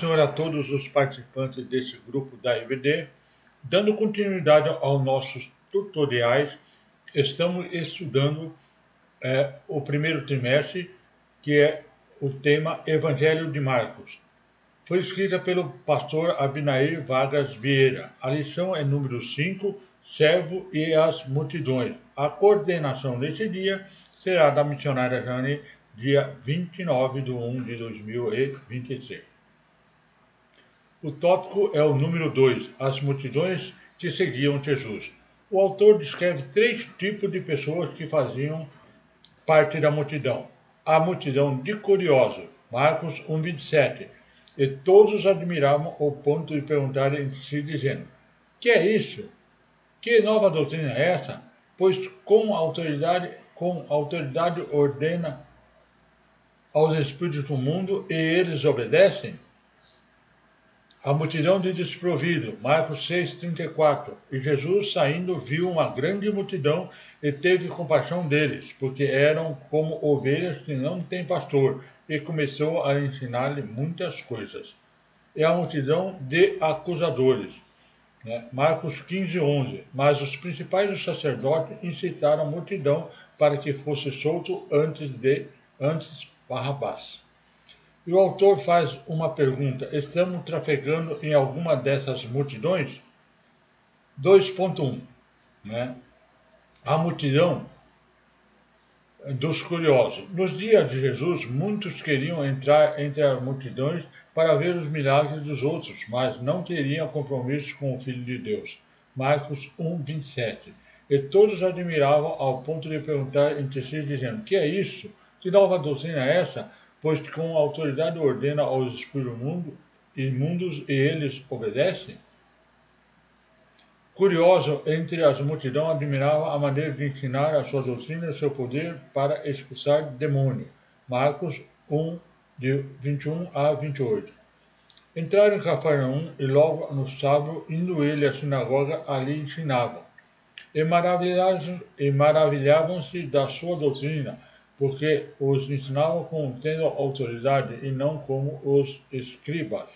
Senhor a todos os participantes desse grupo da IBD. Dando continuidade aos nossos tutoriais, estamos estudando o primeiro trimestre, que é o tema Evangelho de Marcos. Foi escrita pelo pastor Abinair Vargas Vieira. A lição é número 5, Servo e as Multidões. A coordenação nesse dia será da missionária Jane, dia 29/1 de 2023. O tópico é o número 2, as multidões que seguiam Jesus. O autor descreve três tipos de pessoas que faziam parte da multidão. A multidão de curiosos, Marcos 1:27, e todos admiravam ao ponto de perguntarem entre si, dizendo: que é isso? Que nova doutrina é essa? Pois com autoridade ordena aos espíritos do mundo e eles obedecem? A multidão de desprovido, Marcos 6:34. E Jesus, saindo, viu uma grande multidão e teve compaixão deles, porque eram como ovelhas que não têm pastor, e começou a ensinar-lhe muitas coisas. E a multidão de acusadores, Marcos 15:11. Mas os principais dos sacerdotes incitaram a multidão para que fosse solto antes Barrabás. E o autor faz uma pergunta: estamos trafegando em alguma dessas multidões? 2.1, a multidão dos curiosos. Nos dias de Jesus, muitos queriam entrar entre as multidões para ver os milagres dos outros, mas não queriam compromisso com o Filho de Deus. Marcos 1:27. E todos admiravam ao ponto de perguntar entre si, dizendo: que é isso? Que nova doutrina é essa? Pois com autoridade ordena aos espíritos imundos e eles obedecem? Curioso entre as multidão admirava a maneira de ensinar a sua doutrina e seu poder para expulsar demônio. Marcos 1, de 21-28. Entraram em Cafarnaum e logo no sábado, indo ele à sinagoga, ali ensinavam. E maravilhavam-se da sua doutrina, porque os ensinavam como tendo autoridade e não como os escribas.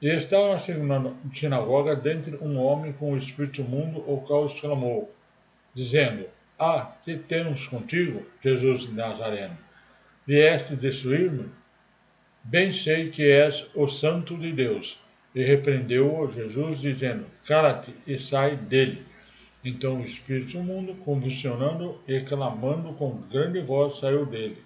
E estava na sinagoga dentro um homem com o espírito imundo, o qual exclamou, dizendo: que temos contigo, Jesus de Nazareno? Vieste destruir-me? Bem sei que és o Santo de Deus. E repreendeu-o Jesus, dizendo: cala-te e sai dele. Então o espírito imundo, convulsionando e clamando com grande voz, saiu dele.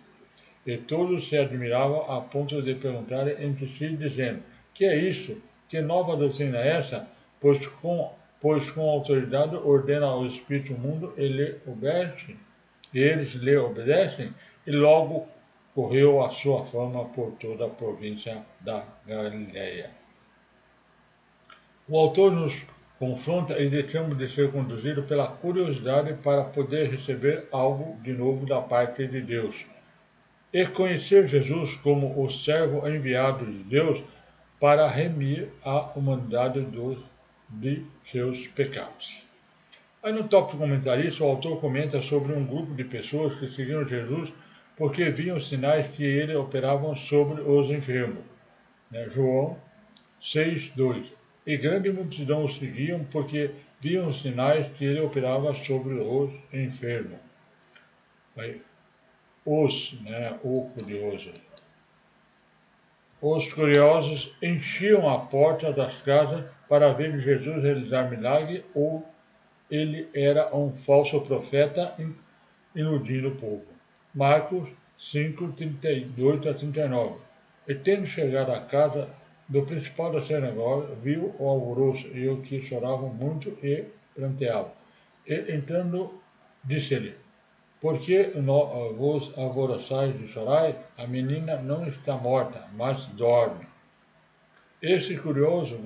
E todos se admiravam a ponto de perguntarem entre si, dizendo: que é isso? Que nova doutrina é essa? Pois com autoridade ordena ao espírito imundo e eles lhe obedecem, e logo correu a sua fama por toda a província da Galileia. O autor nos confronta e deixamos de ser conduzido pela curiosidade para poder receber algo de novo da parte de Deus. E conhecer Jesus como o servo enviado de Deus para remir a humanidade de seus pecados. Aí no tópico comentarista, o autor comenta sobre um grupo de pessoas que seguiam Jesus porque viam sinais que ele operava sobre os enfermos. João 6:2. E grande multidão o seguiam porque viam os sinais que ele operava sobre os enfermos. O curioso. Os curiosos enchiam a porta das casas para ver Jesus realizar milagre, ou ele era um falso profeta iludindo o povo. Marcos 5:38-39. E tendo chegado à casa do principal da sinagoga, viu o alvoroço e o que choravam muito e pranteavam. E entrando, disse-lhe: por que vos alvoroçais e chorais? A menina não está morta, mas dorme. Esses curiosos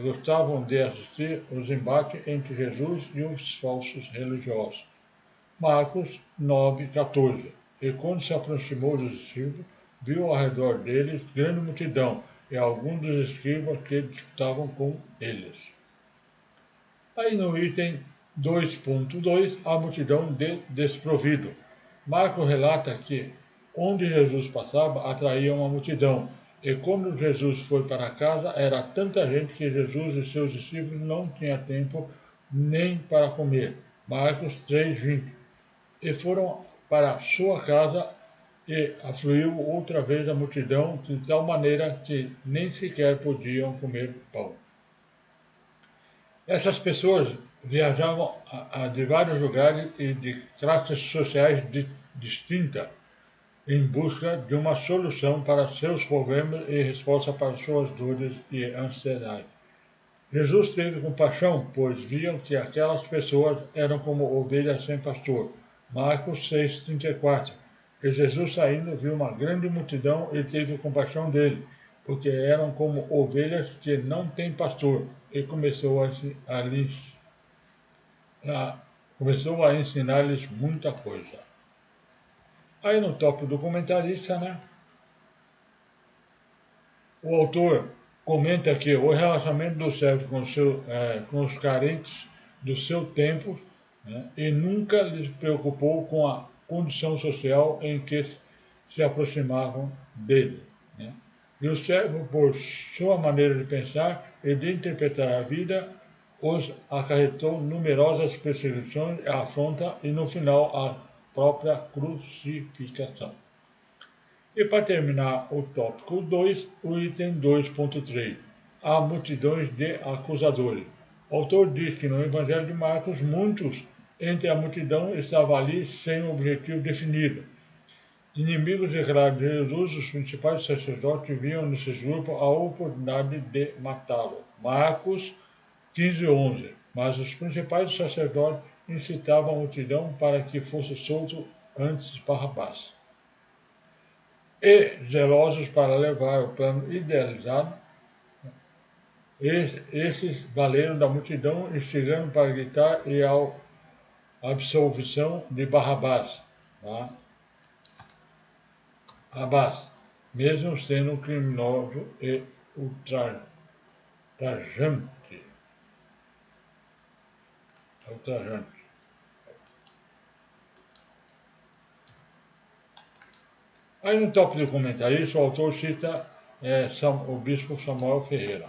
gostavam de assistir os embates entre Jesus e os falsos religiosos. Marcos 9:14. E quando se aproximou dos discípulos, viu ao redor deles grande multidão e alguns dos escribas que disputavam com eles. Aí no item 2.2, a multidão de desprovido. Marcos relata que onde Jesus passava atraía uma multidão, E quando Jesus foi para casa, era tanta gente que Jesus e seus discípulos não tinham tempo nem para comer. Marcos 3:20. E foram para sua casa e afluiu outra vez a multidão, de tal maneira que nem sequer podiam comer pão. Essas pessoas viajavam de vários lugares e de classes sociais distintas, em busca de uma solução para seus problemas e resposta para suas dores e ansiedade. Jesus teve compaixão, pois viam que aquelas pessoas eram como ovelhas sem pastor. Marcos 6:34. E Jesus saindo viu uma grande multidão e teve compaixão dele, porque eram como ovelhas que não têm pastor, e começou a ensinar-lhes muita coisa. Aí no tópico do comentarista, né? O autor comenta que o relacionamento do servo com os carentes do seu tempo, né, e nunca lhes preocupou com a condição social em que se aproximavam dele. Né? E o servo, por sua maneira de pensar e de interpretar a vida, os acarretou numerosas perseguições, afronta e, no final, a própria crucificação. E para terminar o tópico 2, o item 2.3, há multidões de acusadores. O autor diz que no Evangelho de Marcos, muitos entre a multidão estavam ali sem um objetivo definido. Inimigos declarados de Jesus, os principais sacerdotes viam nesses grupos a oportunidade de matá-lo. Marcos 15:11. Mas os principais sacerdotes incitavam a multidão para que fosse solto antes de Barrabás. E, zelosos para levar o plano idealizado, esses valeram da multidão, instigando para gritar e a absolvição de Barrabás, tá? Abás, mesmo sendo um criminoso e ultrajante. ultrajante. Aí no top do comentarista, o autor cita o bispo Samuel Ferreira.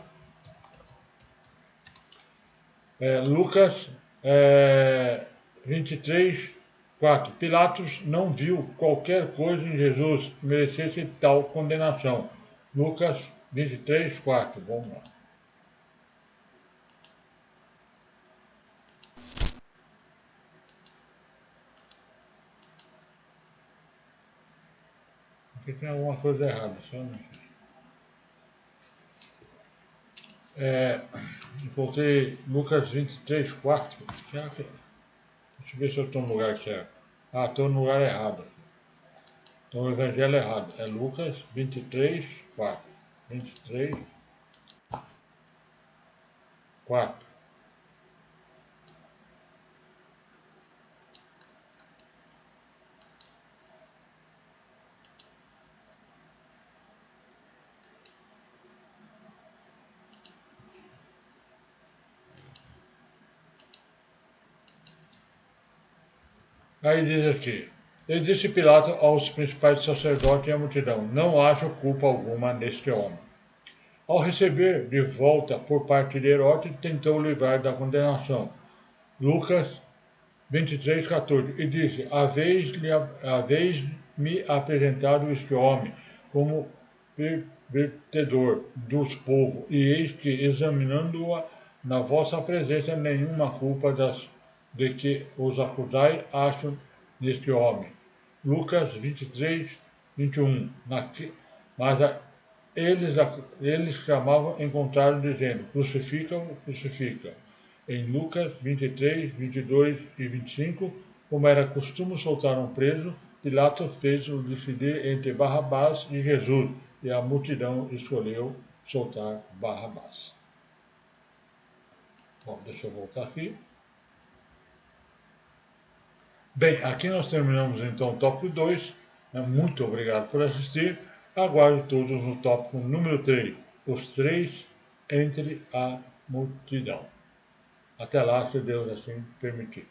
Lucas 23:4. Pilatos não viu qualquer coisa em Jesus que merecesse tal condenação. Lucas 23:4. Vamos lá. Aqui tem alguma coisa errada, só não sei. Eu coloquei Lucas 23:4. Deixa eu ver se eu estou no lugar certo. Ah, estou no lugar errado. Estou no evangelho errado. É Lucas 23:4. 23:4. Aí diz aqui: e disse Pilatos aos principais sacerdotes e à multidão: não acho culpa alguma neste homem. Ao receber de volta por parte de Herodes, tentou livrar da condenação. Lucas 23:14. E disse: haveis-me apresentado este homem como pervertedor dos povos, e eis que, examinando-a na vossa presença, nenhuma culpa de que os acusai acho neste homem. Lucas 23:21. Mas eles clamavam em contrário, dizendo: crucifica-o, crucifica. Em Lucas 23:22 e 25, como era costume soltar um preso, Pilatos fez-o decidir entre Barrabás e Jesus, e a multidão escolheu soltar Barrabás. Bom, deixa eu voltar aqui. Bem, aqui nós terminamos então o tópico 2. Muito obrigado por assistir. Aguardo todos no tópico número 3. Os três entre a multidão. Até lá, se Deus assim permitir.